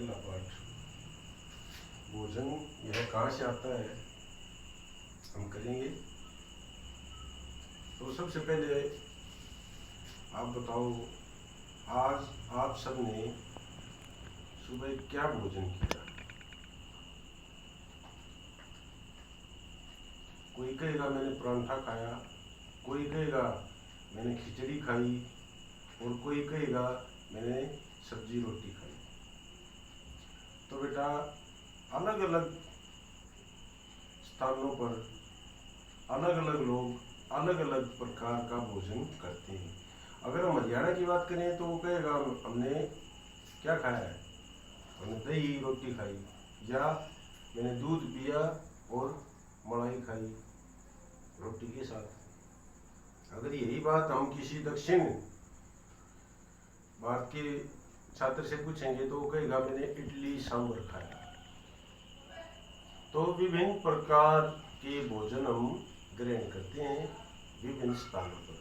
पहला पाठ, भोजन यह कहाँ से आता है हम करेंगे। तो सबसे पहले आप बताओ, आज आप सब ने सुबह क्या भोजन किया। कोई कहेगा मैंने परांठा खाया, कोई कहेगा मैंने खिचड़ी खाई, और कोई कहेगा मैंने सब्जी रोटी खाई। तो बेटा अलग अलग स्थानों पर अलग अलग लोग अलग अलग प्रकार का भोजन करते हैं। अगर हम हरियाणा की बात करें तो वो कहेगा हमने क्या खाया है, हमने दही रोटी खाई, या मैंने दूध पिया और मलाई खाई रोटी के साथ। अगर यही बात हम किसी दक्षिण भारत के छात्र से पूछेंगे तो वो कहेगा मैंने इडली सांभर खाया। तो विभिन्न प्रकार के भोजन हम ग्रहण करते हैं विभिन्न स्थानों पर।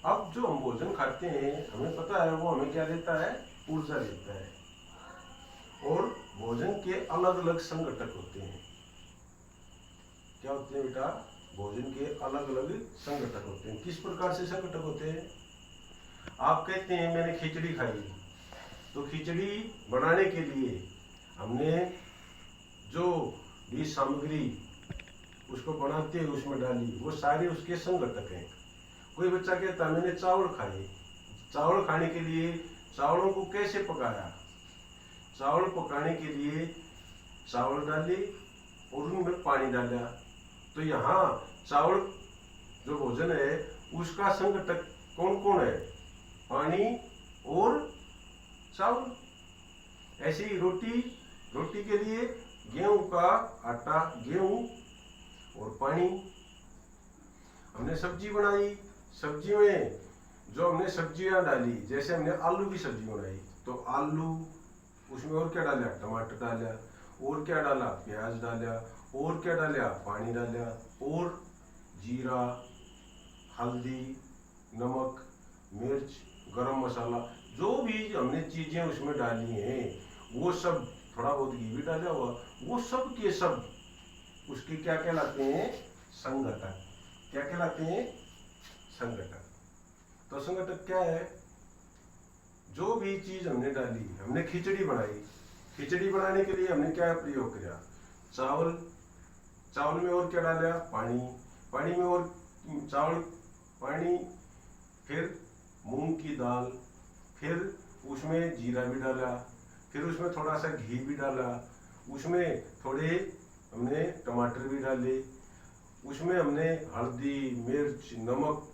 अब जो हम भोजन खाते हैं हमें पता है वो हमें क्या देता है, ऊर्जा देता है। और भोजन के अलग अलग संघटक होते हैं। क्या होते हैं बेटा, भोजन के अलग अलग संघटक होते हैं। किस प्रकार से संघटक होते हैं। आप कहते हैं मैंने खिचड़ी खाई, तो खिचड़ी बनाने के लिए हमने जो भी सामग्री उसको बनाते हुए उसमें डाली, वो सारे उसके संघटक हैं। कोई बच्चा कहता है मैंने चावल खाए, चावल खाने के लिए चावलों को कैसे पकाया। चावल पकाने के लिए चावल डाले और उनमें पानी डाला। तो यहाँ चावल जो भोजन है उसका संघटक कौन कौन है, पानी और चावल। ऐसे ही रोटी, रोटी के लिए गेहूं का आटा, गेहूं और पानी। हमने सब्जी बनाई, सब्जी में जो हमने सब्जियां डाली, जैसे हमने आलू की सब्जी बनाई तो आलू, उसमें और क्या डाला, टमाटर डाला, और क्या डाला, प्याज डाला, और क्या डाला, पानी डाला, और जीरा, हल्दी, नमक, मिर्च, गरम मसाला, जो भी हमने चीजें उसमें डाली हैं वो सब, थोड़ा बहुत घी भी डाला हुआ, वो सब के सब उसके क्या कहलाते हैं, संघटक। क्या कहलाते हैं, संघटक। तो संघटक क्या है, जो भी चीज हमने डाली, हमने खिचड़ी बनाई, खिचड़ी बनाने के लिए हमने क्या प्रयोग किया, चावल, चावल में और क्या डाला, पानी, पानी में और चावल, पानी, फिर मूंग की दाल, फिर उसमें जीरा भी डाला, फिर उसमें थोड़ा सा घी भी डाला, उसमें थोड़े हमने टमाटर भी डाले, उसमें हमने हल्दी, मिर्च, नमक,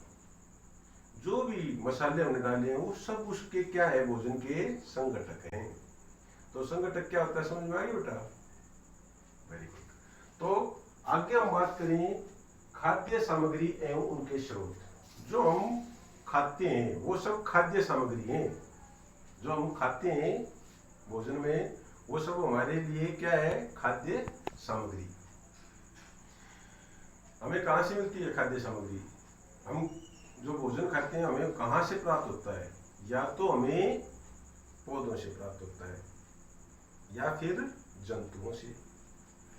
जो भी मसाले हमने डाले हैं वो सब उसके क्या है, भोजन के संघटक हैं। तो संघटक क्या होता है, समझ में आ गया बेटा। Very good. तो आगे हम बात करें खाद्य सामग्री एवं उनके स्रोत। जो हम खाते हैं वो सब खाद्य सामग्री हैं। जो हम खाते हैं भोजन में वो सब हमारे लिए क्या है, खाद्य सामग्री। हमें कहाँ से मिलती है खाद्य सामग्री। हम जो भोजन खाते हैं हमें कहाँ से प्राप्त होता है, या तो हमें पौधों से प्राप्त होता है या फिर जंतुओं से।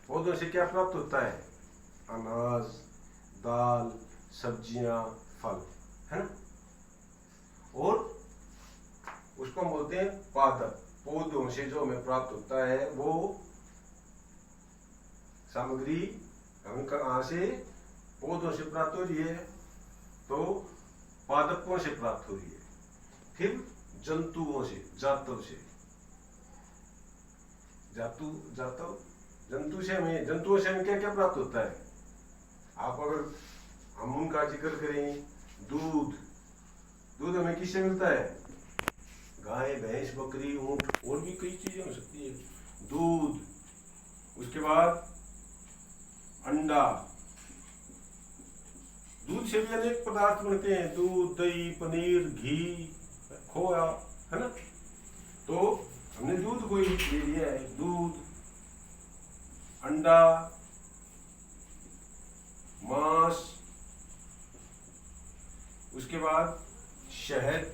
पौधों से क्या प्राप्त होता है, अनाज, दाल, सब्जियां, फल, है ना। और उसको हम बोलते हैं पादप। पौधों से जो हमें प्राप्त होता है वो सामग्री हमें कहाँ से, पौधों से प्राप्त हो रही है, तो पादपों से प्राप्त हो रही है। फिर जंतुओं से, जातव से, जातव, जंतुओं से हमें क्या क्या प्राप्त होता है। आप अगर हम उनका जिक्र करें, दूध, दूध हमें किससे मिलता है, गाय, भैंस, बकरी, ऊंट, और भी कई चीजें हो सकती है। दूध, उसके बाद अंडा, दूध से भी अनेक पदार्थ बनते हैं, दूध, दही, पनीर, घी, खोया, है ना। तो हमने दूध को ही ले लिया है, दूध, अंडा, मांस, उसके बाद शहद,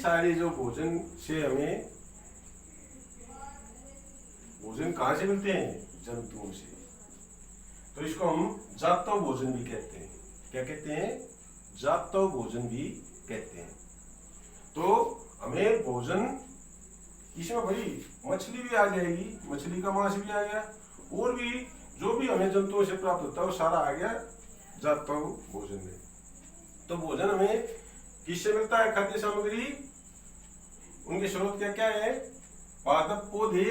सारे जो भोजन से हमें भोजन कहाँ से मिलते हैं? जंतुओं से। तो इसको हम जातव भोजन भी कहते हैं। क्या कहते हैं? जातव भोजन भी कहते हैं। तो हमें भोजन इसमें भाई मछली भी आ जाएगी, मछली का मांस भी आ गया, और भी जो भी हमें जंतुओं से प्राप्त होता है वो सारा आ गया जातव भोजन में। तो भोजन हमें किससे मिलता है? खाद्य सामग्री, उनके स्रोत क्या क्या है? पादप पौधे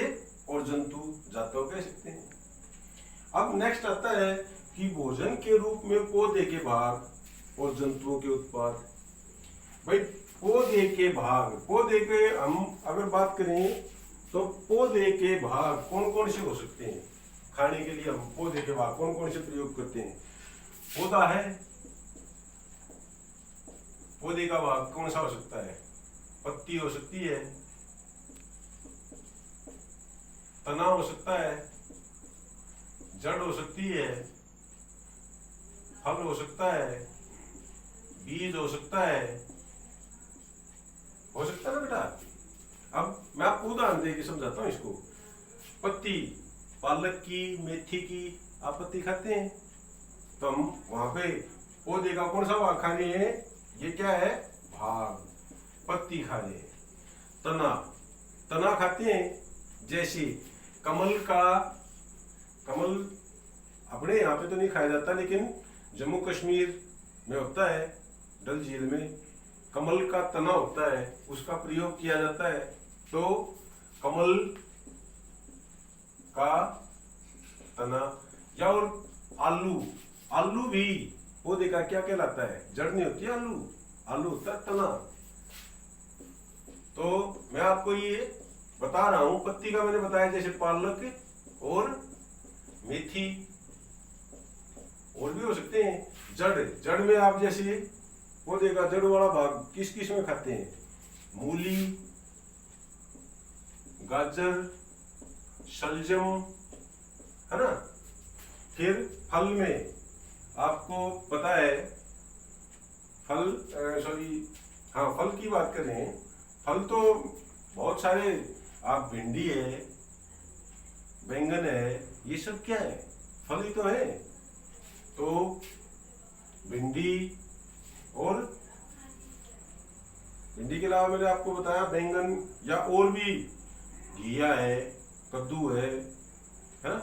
और जंतु, जातव कह सकते हैं। अब नेक्स्ट आता है कि भोजन के रूप में पौधे के भाग और जंतुओं के उत्पाद। भाई पौधे के भाग, पौधे के हम अगर बात करें तो पौधे के भाग कौन कौन से हो सकते हैं? खाने के लिए हम पौधे के भाग कौन कौन से प्रयोग करते हैं? पौधा है, पौधे का भाग कौन सा हो सकता है? पत्ती हो सकती है, तना हो सकता है, जड़ हो सकती है, फल हो सकता है, बीज हो सकता है ना बेटा। अब मैं आपको उदाहरण देके समझाता हूँ इसको। पत्ती, पालक की, मेथी की, आप पत्ती खाते हैं तो हम वहां पे पौधे का कौन सा भाग खा रहे हैं? ये क्या है? भाग, पत्ती खा रहे हैं। तना, तना खाते हैं। जैसे कमल का, कमल अपने यहाँ पे तो नहीं खाया जाता, लेकिन जम्मू कश्मीर में होता है, डल झील में कमल का तना होता है, उसका प्रयोग किया जाता है। तो कमल का तना, या और आलू, आलू भी पौधे का क्या कहलाता है? जड़ नहीं होती है आलू, आलू होता है तना। तो मैं आपको ये बता रहा हूं, पत्ती का मैंने बताया जैसे पालक और मेथी, और भी हो सकते हैं। जड़, जड़ में आप जैसे पौधे का जड़ वाला भाग किस किस में खाते हैं? मूली, गाजर, शलजम, है ना। फिर फल में आपको पता है, फल हाँ फल की बात करें, फल तो बहुत सारे, आप भिंडी है, बैंगन है, ये सब क्या है? फल ही तो है। तो भिंडी, और भिंडी के अलावा मैंने आपको बताया बैंगन, या और भी घिया है, कद्दू है ना।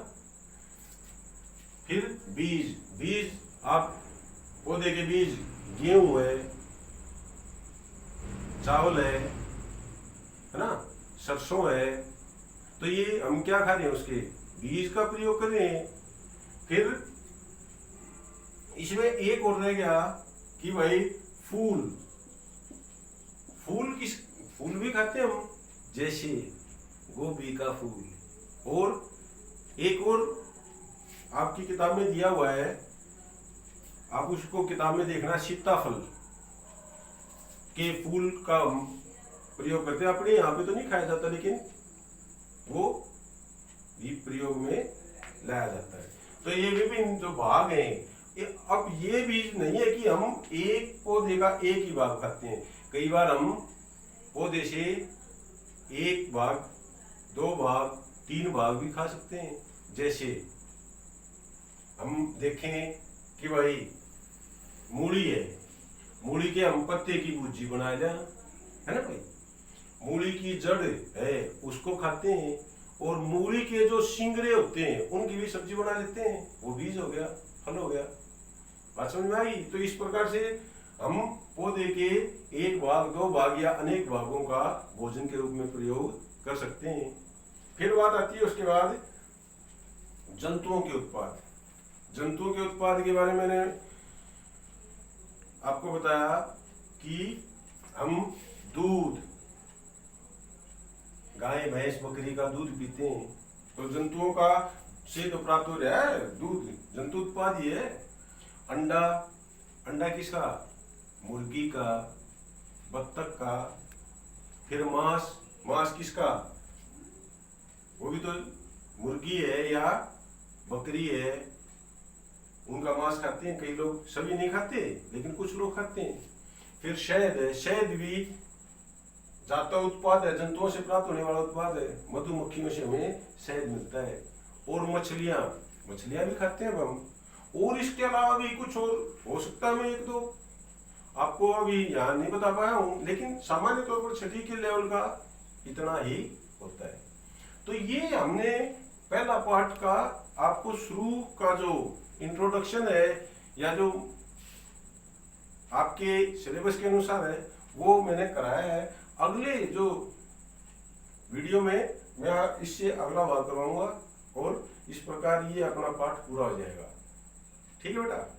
फिर बीज, बीज आप पौधे के बीज, गेहूं है, चावल है ना, सरसों है। तो ये हम क्या खा रहे हैं? उसके बीज का प्रयोग कर रहे हैं। फिर इसमें एक और रह गया कि भाई फूल, फूल किस, फूल भी खाते हैं हम, जैसे गोभी का फूल, और एक और आपकी किताब में दिया हुआ है, आप उसको किताब में देखना, सीताफल के फूल का हम प्रयोग करते हैं। अपने यहाँ पे तो नहीं खाया जाता, लेकिन वो भी प्रयोग में लाया जाता है। तो ये विभिन्न जो भाग हैं, अब ये भी नहीं है कि हम एक पौधे का एक ही भाग खाते हैं। कई बार हम पौधे से एक भाग, दो भाग, तीन भाग भी खा सकते हैं। जैसे हम देखें कि भाई मूली है, मूली के हम पत्ते की भुर्जी बनाए जाए, है ना भाई। मूली की जड़ है उसको खाते हैं, और मूली के जो सिंगरे होते हैं उनकी भी सब्जी बना लेते हैं, वो बीज हो गया, फल हो गया। बात समझ में आई? तो इस प्रकार से हम पौधे के एक भाग, दो भाग या अनेक भागों का भोजन के रूप में प्रयोग कर सकते हैं। फिर बात आती है उसके बाद जंतुओं के उत्पाद। जंतुओं के उत्पाद के बारे में मैंने आपको बताया कि हम दूध, गाय भैंस बकरी का दूध पीते हैं, तो जंतुओं का से तो प्राप्त हो रहा है दूध, जंतु उत्पाद ही है। अंडा, अंडा किसका? मुर्गी का, बत्तख का। फिर मांस, मांस किसका? वो भी तो मुर्गी है या बकरी है, उनका मांस खाते हैं कई लोग, सभी नहीं खाते लेकिन कुछ लोग खाते हैं। फिर शहद है, शहद भी जाता उत्पाद है, जंतुओं से प्राप्त होने वाला उत्पाद है। मधुमक्खियों से हमें शहद मिलता है। और मछलियां भी खाते हैं हम। और इसके अलावा भी कुछ और हो सकता है, मैं एक दो आपको अभी यहाँ नहीं बता पाया हूँ, लेकिन सामान्य तौर पर छठी के लेवल का इतना ही होता है। तो ये हमने पहला पार्ट का आपको शुरू का जो इंट्रोडक्शन है, या जो आपके सिलेबस के अनुसार है, वो मैंने कराया है। अगले जो वीडियो में मैं इससे अगला भाग करवाऊंगा, और इस प्रकार ये अपना पाठ पूरा हो जाएगा। ठीक है बेटा।